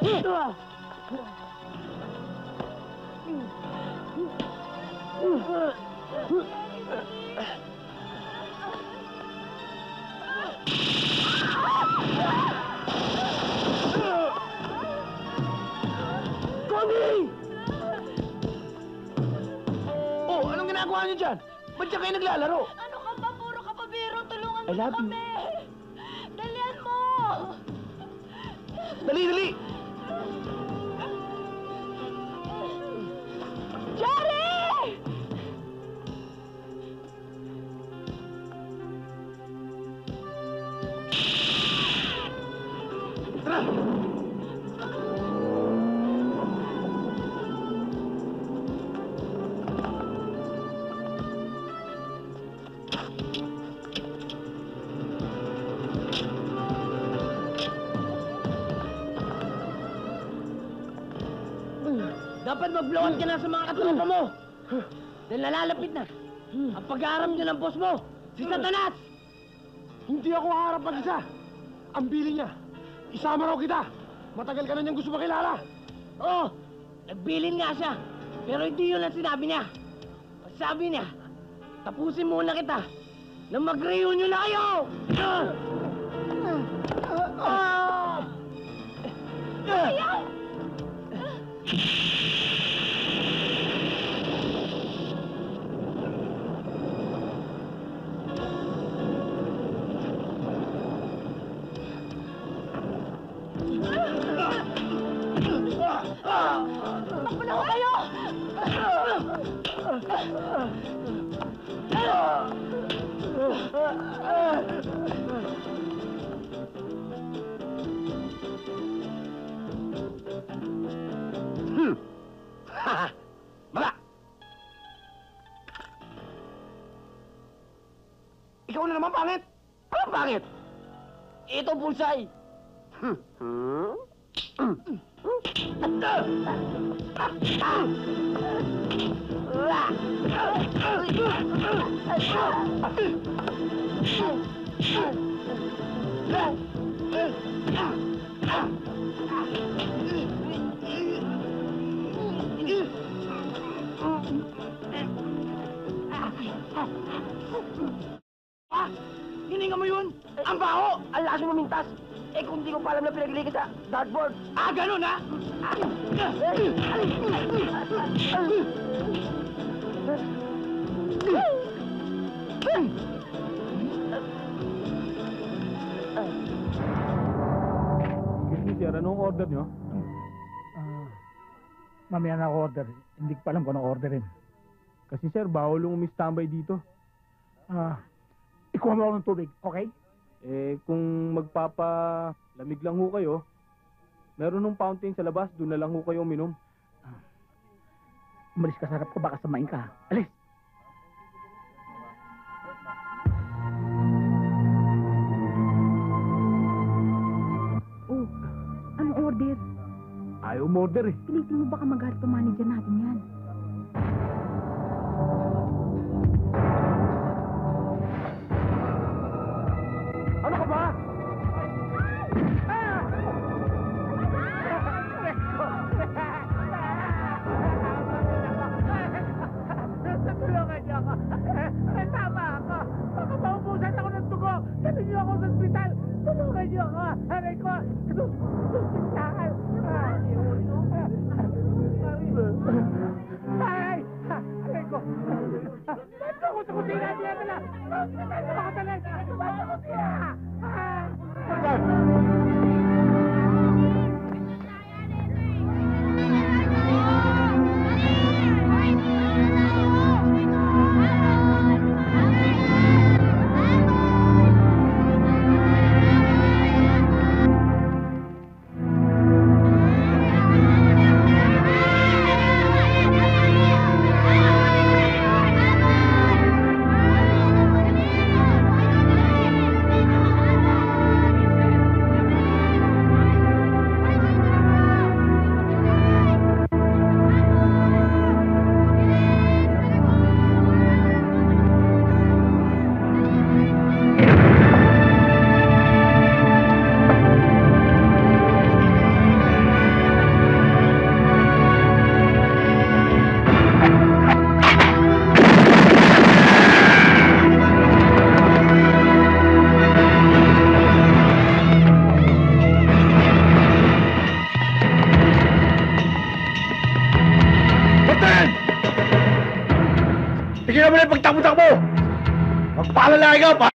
Oh, anong ginagawa niyo dyan? Ba't dyan kayo naglalaro? Ano ka ba? Puro ka pa biro. Tulungan mo I love kami. Dalian mo. Dali, dali! Jerry! Tara! Dapat mag-blowan ka na sa mga katropa mo. Dahil nalalapit na. Ang pag-aaram niyo ng boss mo, si Satanas! Hindi ako haharap mag-isa. Ang bili niya. Isama raw kita. Matagal ka na niyang gusto makilala. Oo, nagbilin nga siya. Pero hindi yun ang sinabi niya. Ang sabi niya, tapusin muna kita na mag-reunion na kayo! Takbo na kayo! Mala! Ikaw na naman, pangit! Anong pangit? Ito, Bulsay! Hininga mo yun? Ang baho! Ang lakas mo mintas! Eh kung di ko pa alam na pinagili ka sa dartboard. Ganun, ha? Sir, anong order nyo? Mamaya na ako order. Hindi ko pa alam kung anong orderin. Kasi sir, bawal yung umistambay dito. Ikuha mo ako ng tubig, okay? Eh, kung magpapalamig lang ho kayo, meron ng fountain sa labas, doon na lang ho kayo uminom. Umalis ka sa harap ko, baka samain ka. Alis! Oh, anong order? Ayaw umorder eh. Pilitin mo baka magalit pa manager natin yan. Ano ka ba? Tulungan niyo ako. Tama ako. Baka maubusan ako ng dugo. Dali niyo ako sa ospital. Tulungan niyo ako. Aray ko. Susuntakan. Ay! Aray ko. Ba't ako sa kusina? Diyan ka na. Ba't ako talaga? Ba't ako kusina? takbo-takbo! Magpaalala ka pa!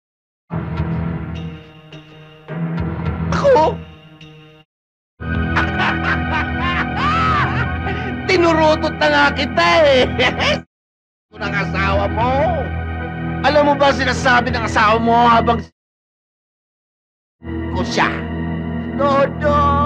Ako? Tinurutot na nga kita eh. Ito ng asawa mo. Alam mo ba sinasabi ng asawa mo habang ko siya? Dodo!